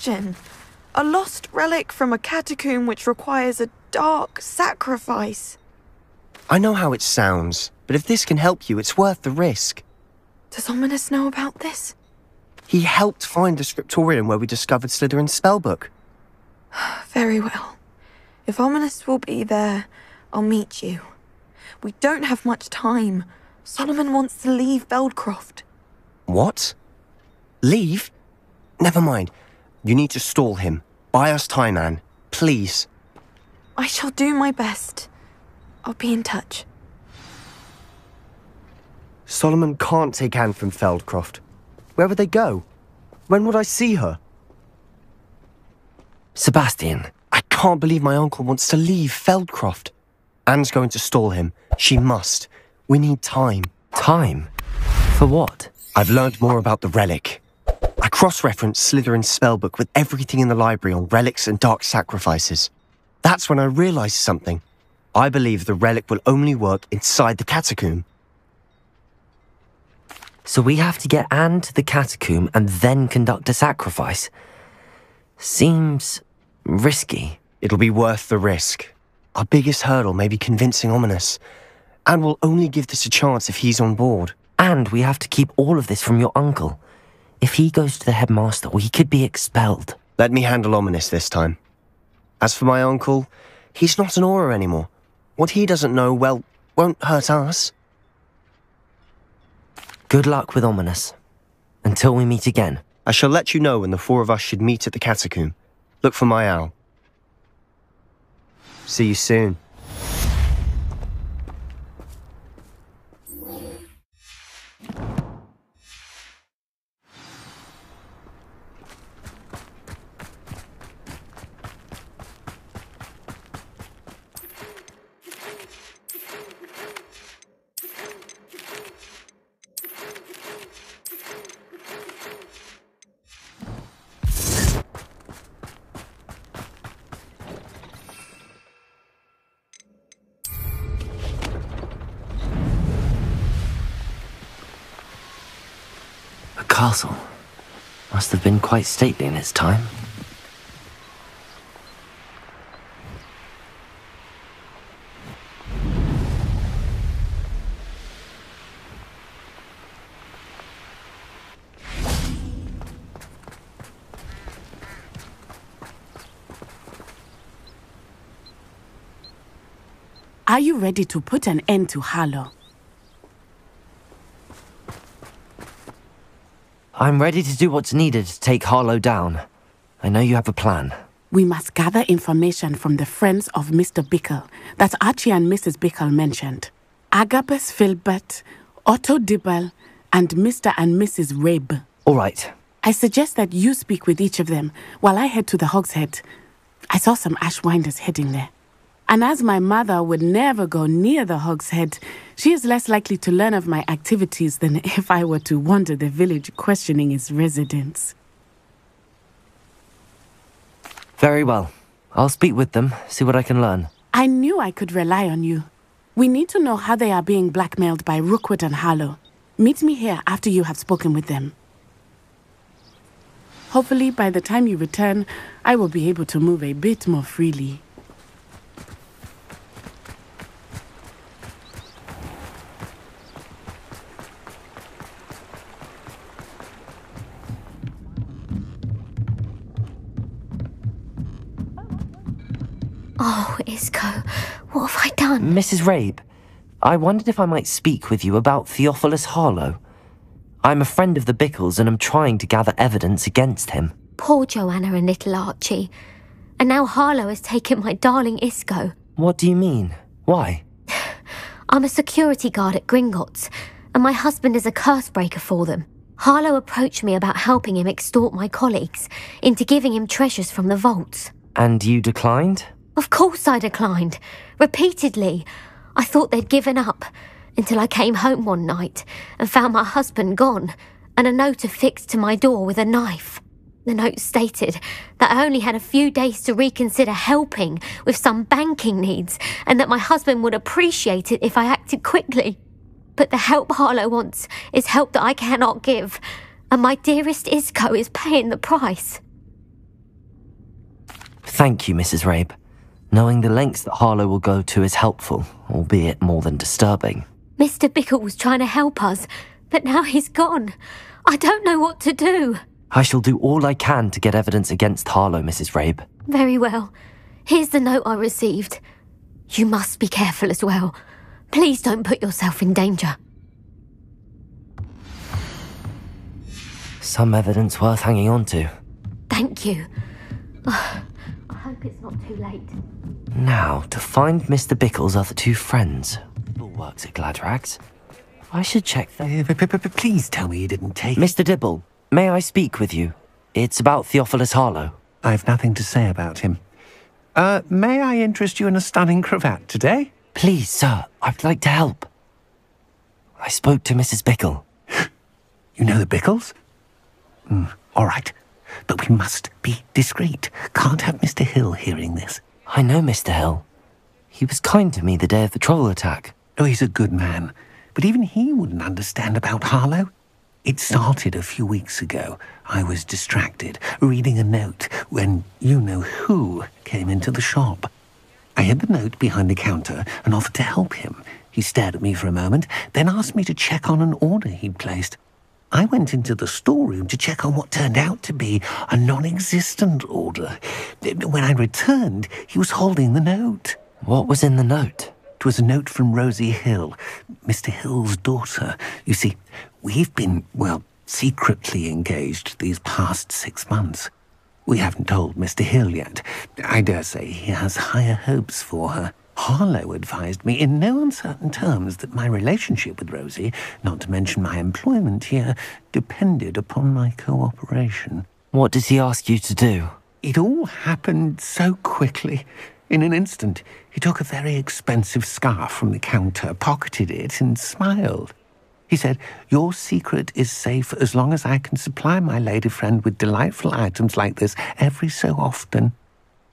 question. A lost relic from a catacomb which requires a dark sacrifice. I know how it sounds, but if this can help you, it's worth the risk. Does Ominous know about this? He helped find the scriptorium where we discovered Slytherin's spellbook. Very well. If Ominous will be there, I'll meet you. We don't have much time. Solomon wants to leave Beldcroft. What? Leave? Never mind. You need to stall him. Buy us time, Anne. Please. I shall do my best. I'll be in touch. Solomon can't take Anne from Feldcroft. Where would they go? When would I see her? Sebastian. I can't believe my uncle wants to leave Feldcroft. Anne's going to stall him. She must. We need time. Time? For what? I've learned more about the relic. I cross-referenced Slytherin's spellbook with everything in the library on relics and dark sacrifices. That's when I realized something. I believe the relic will only work inside the catacomb. So we have to get Anne to the catacomb and then conduct a sacrifice? Seems risky. It'll be worth the risk. Our biggest hurdle may be convincing Ominous. And we'll only give this a chance if he's on board. And we have to keep all of this from your uncle. If he goes to the headmaster, he could be expelled. Let me handle Ominous this time. As for my uncle, he's not an Auror anymore. What he doesn't know, well, won't hurt us. Good luck with Ominous. Until we meet again. I shall let you know when the four of us should meet at the catacomb. Look for my owl. See you soon. Castle. Must have been quite stately in its time. Are you ready to put an end to Harlow? I'm ready to do what's needed to take Harlow down. I know you have a plan. We must gather information from the friends of Mr. Bickle that Archie and Mrs. Bickle mentioned. Agabus Filbert, Otto Dibble, and Mr. and Mrs. Rabe. All right. I suggest that you speak with each of them while I head to the Hogshead. I saw some Ashwinders heading there. And as my mother would never go near the Hogshead, she is less likely to learn of my activities than if I were to wander the village questioning its residents. Very well. I'll speak with them, see what I can learn. I knew I could rely on you. We need to know how they are being blackmailed by Rookwood and Harlow. Meet me here after you have spoken with them. Hopefully, by the time you return, I will be able to move a bit more freely. Oh, Isco, what have I done? Mrs. Rabe, I wondered if I might speak with you about Theophilus Harlow. I'm a friend of the Bickles and I'm trying to gather evidence against him. Poor Joanna and little Archie. And now Harlow has taken my darling Isco. What do you mean? Why? I'm a security guard at Gringotts, and my husband is a curse breaker for them. Harlow approached me about helping him extort my colleagues into giving him treasures from the vaults. And you declined? Of course I declined. Repeatedly. I thought they'd given up, until I came home one night and found my husband gone, and a note affixed to my door with a knife. The note stated that I only had a few days to reconsider helping with some banking needs, and that my husband would appreciate it if I acted quickly. But the help Harlow wants is help that I cannot give, and my dearest Isco is paying the price. Thank you, Mrs. Rabe. Knowing the lengths that Harlow will go to is helpful, albeit more than disturbing. Mr. Bickle was trying to help us, but now he's gone. I don't know what to do. I shall do all I can to get evidence against Harlow, Mrs. Rabe. Very well. Here's the note I received. You must be careful as well. Please don't put yourself in danger. Some evidence worth hanging on to. Thank you. I hope it's not too late. Now, to find Mr. Bickle's other two friends. Who works at Gladrags? I should check that. Please tell me you didn't take... Mr. Dibble, may I speak with you? It's about Theophilus Harlow. I've nothing to say about him. May I interest you in a stunning cravat today? Please, sir, I'd like to help. I spoke to Mrs. Bickle. You know the Bickles? All right. But we must be discreet. Can't have Mr. Hill hearing this. I know Mr. Hill. He was kind to me the day of the troll attack. Oh, he's a good man. But even he wouldn't understand about Harlow. It started a few weeks ago. I was distracted, reading a note, when you-know-who came into the shop. I hid the note behind the counter and offered to help him. He stared at me for a moment, then asked me to check on an order he'd placed. I went into the storeroom to check on what turned out to be a non-existent order. When I returned, he was holding the note. What was in the note? It was a note from Rosie Hill, Mr. Hill's daughter. You see, we've been, well, secretly engaged these past 6 months. We haven't told Mr. Hill yet. I dare say he has higher hopes for her. Harlow advised me in no uncertain terms that my relationship with Rosie, not to mention my employment here, depended upon my cooperation. What does he ask you to do? It all happened so quickly. In an instant, he took a very expensive scarf from the counter, pocketed it, and smiled. He said, "Your secret is safe as long as I can supply my lady friend with delightful items like this every so often."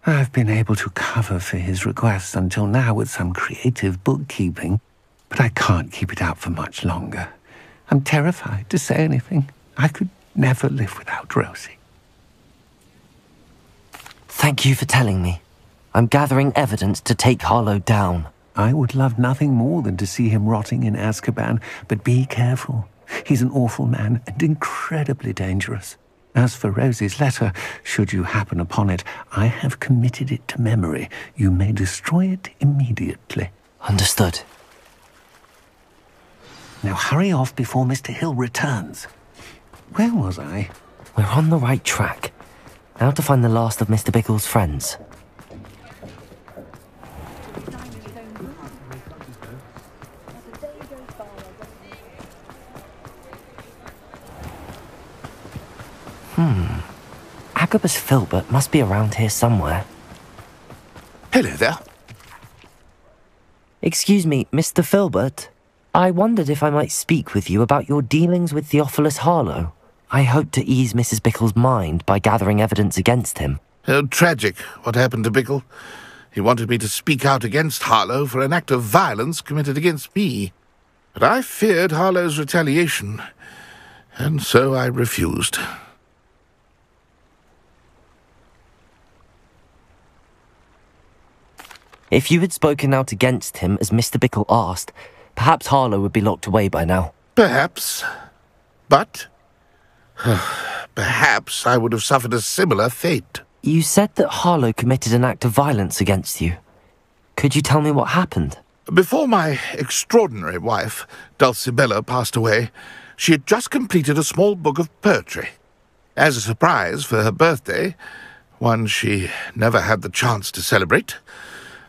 I've been able to cover for his requests until now with some creative bookkeeping, but I can't keep it out for much longer. I'm terrified to say anything. I could never live without Rosie. Thank you for telling me. I'm gathering evidence to take Harlow down. I would love nothing more than to see him rotting in Azkaban, but be careful. He's an awful man and incredibly dangerous. As for Rosie's letter, should you happen upon it, I have committed it to memory. You may destroy it immediately. Understood. Now hurry off before Mr. Hill returns. Where was I? We're on the right track. Now to find the last of Mr. Bickle's friends. Agabus Filbert must be around here somewhere. Hello there. Excuse me, Mr. Filbert. I wondered if I might speak with you about your dealings with Theophilus Harlow. I hope to ease Mrs. Bickle's mind by gathering evidence against him. Tragic, what happened to Bickle. He wanted me to speak out against Harlow for an act of violence committed against me. But I feared Harlow's retaliation, and so I refused. If you had spoken out against him as Mr. Bickle asked, perhaps Harlow would be locked away by now. Perhaps. But perhaps I would have suffered a similar fate. You said that Harlow committed an act of violence against you. Could you tell me what happened? Before my extraordinary wife, Dulcibella, passed away, she had just completed a small book of poetry. As a surprise for her birthday, one she never had the chance to celebrate,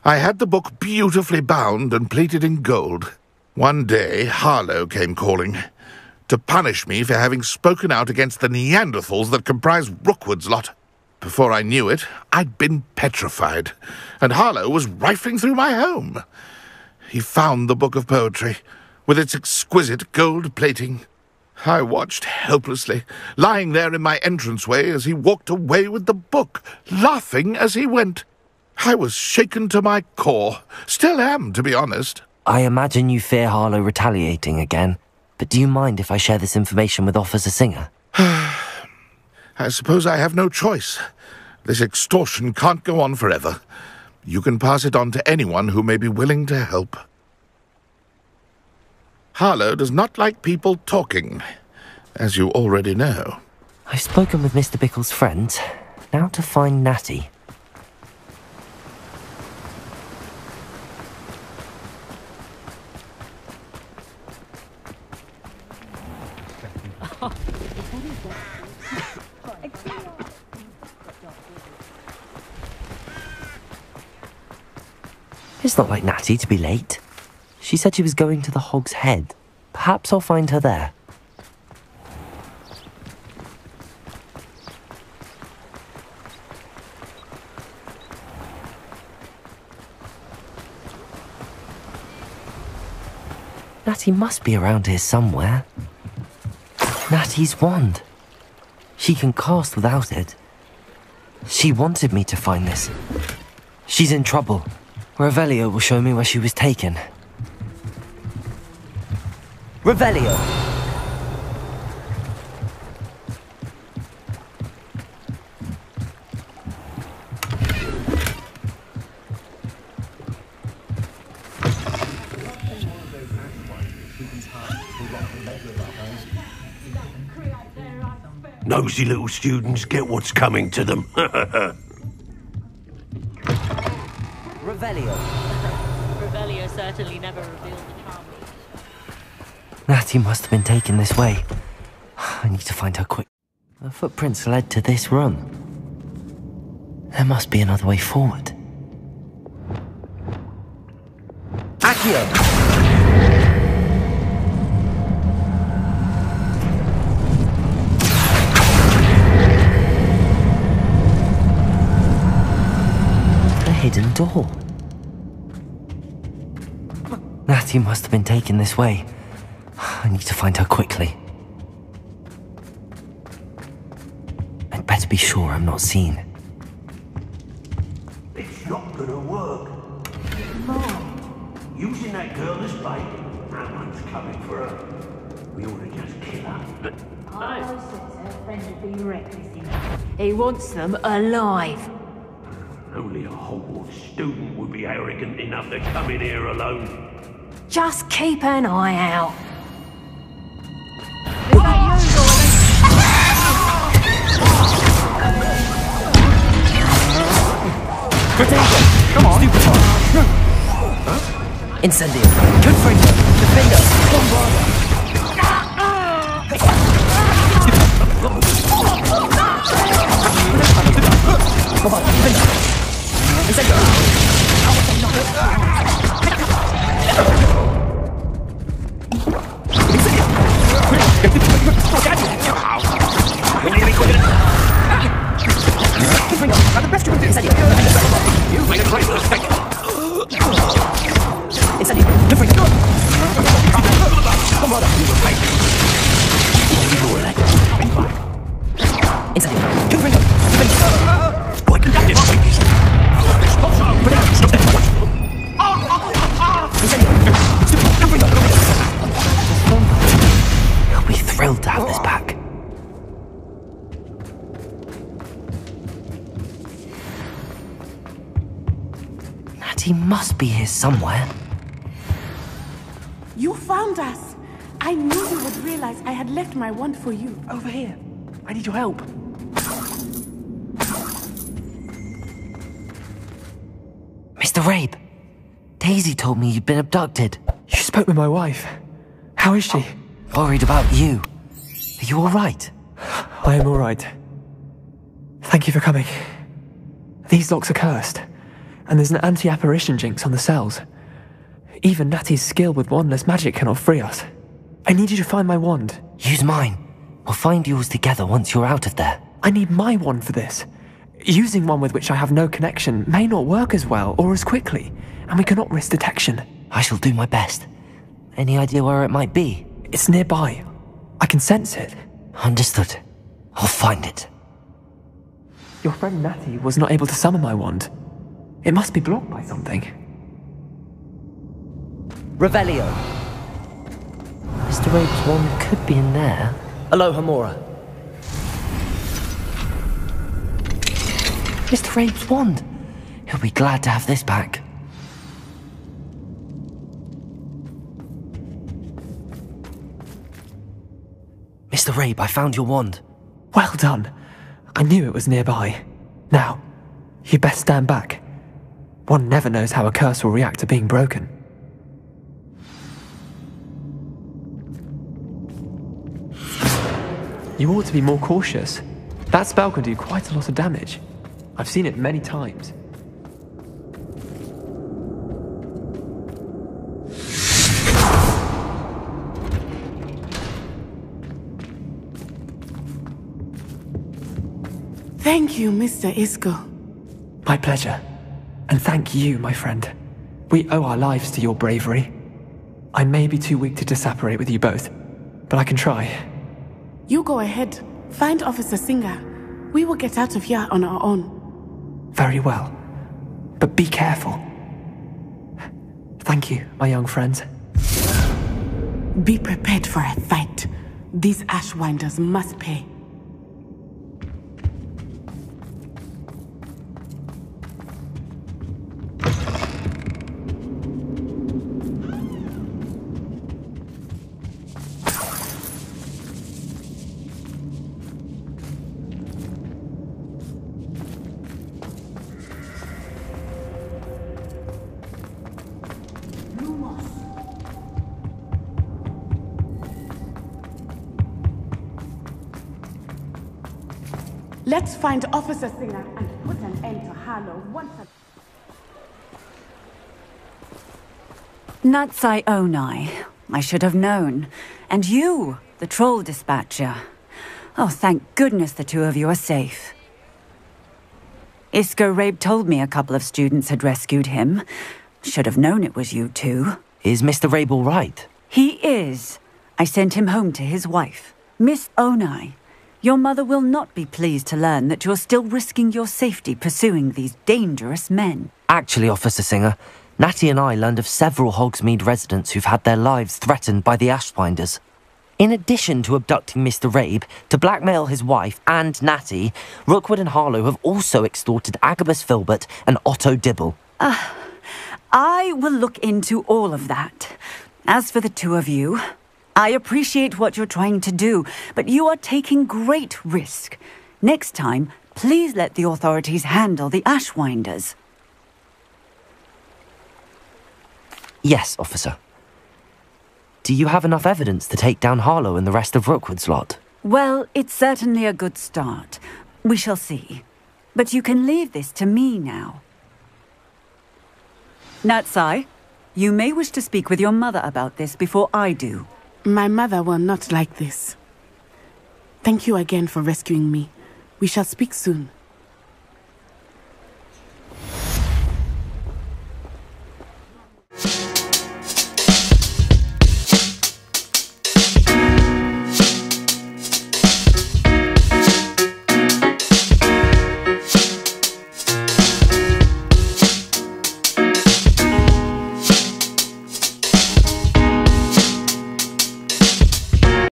I had the book beautifully bound and plated in gold. One day, Harlow came calling to punish me for having spoken out against the Neanderthals that comprise Rookwood's lot. Before I knew it, I'd been petrified, and Harlow was rifling through my home. He found the book of poetry, with its exquisite gold plating. I watched helplessly, lying there in my entranceway as he walked away with the book, laughing as he went. I was shaken to my core. Still am, to be honest. I imagine you fear Harlow retaliating again, but do you mind if I share this information with Officer Singer? I suppose I have no choice. This extortion can't go on forever. You can pass it on to anyone who may be willing to help. Harlow does not like people talking, as you already know. I've spoken with Mr. Bickle's friends. Now to find Natty. It's not like Natty to be late. She said she was going to the Hog's Head. Perhaps I'll find her there. Natty must be around here somewhere. Natty's wand. She can cast without it. She wanted me to find this. She's in trouble. Revelio will show me where she was taken. Revelio! Nosy little students get what's coming to them. Revelio. Revelio certainly never revealed the charm. Natty must have been taken this way. I need to find her quick. The footprints led to this room. There must be another way forward. Accio! Hidden door. Natty must have been taken this way. I need to find her quickly. I'd better be sure I'm not seen. It's not gonna work. Mom, using that girl as bait. That one's coming for her. We ought to just kill her. Harlow says her friend would be reckless enough. He wants them alive. Only a Hogwarts student would be arrogant enough to come in here alone. Just keep an eye out. Come on! Stupid one! Incendio! Confringo! Defender! Bombarda! Incendio! He'll be thrilled to have this back. Natty must be here somewhere. You found us! I knew you would realize I had left my wand for you. Over here. I need your help. Mr. Rabe, Daisy told me you'd been abducted. You spoke with my wife. How is she? Worried about you. Are you alright? I am alright. Thank you for coming. These locks are cursed, and there's an anti-apparition jinx on the cells. Even Natty's skill with wandless magic cannot free us. I need you to find my wand. Use mine. We'll find yours together once you're out of there. I need my wand for this. Using one with which I have no connection may not work as well or as quickly, and we cannot risk detection. I shall do my best. Any idea where it might be? It's nearby. I can sense it. Understood. I'll find it. Your friend Natty was not able to summon my wand. It must be blocked by something. Revelio. Mr. Rabe's wand could be in there. Aloha Mora. Mr. Rabe's wand. He'll be glad to have this back. Mr. Rabe, I found your wand. Well done. I knew it was nearby. Now, you best stand back. One never knows how a curse will react to being broken. You ought to be more cautious. That spell can do quite a lot of damage. I've seen it many times. Thank you, Mr. Isco. My pleasure. And thank you, my friend. We owe our lives to your bravery. I may be too weak to disapparate with you both, but I can try. You go ahead. Find Officer Singer. We will get out of here on our own. Very well. But be careful. Thank you, my young friends. Be prepared for a fight. These Ashwinders must pay. Let's find Officer Singer and put an end to Harlow once again. Natsai Onai. I should have known. And you, the troll dispatcher. Oh, thank goodness the two of you are safe. Isco Rabe told me a couple of students had rescued him. Should have known it was you two. Is Mr. Rabe all right? He is. I sent him home to his wife. Miss Onai, your mother will not be pleased to learn that you're still risking your safety pursuing these dangerous men. Actually, Officer Singer, Natty and I learned of several Hogsmeade residents who've had their lives threatened by the Ashwinders. In addition to abducting Mr. Rabe, to blackmail his wife and Natty, Rookwood and Harlow have also extorted Agabus Filbert and Otto Dibble. I will look into all of that. As for the two of you, I appreciate what you're trying to do, but you are taking great risk. Next time, please let the authorities handle the Ashwinders. Yes, officer. Do you have enough evidence to take down Harlow and the rest of Rookwood's lot? Well, it's certainly a good start. We shall see. But you can leave this to me now. Natsai, you may wish to speak with your mother about this before I do. My mother will not like this. Thank you again for rescuing me. We shall speak soon.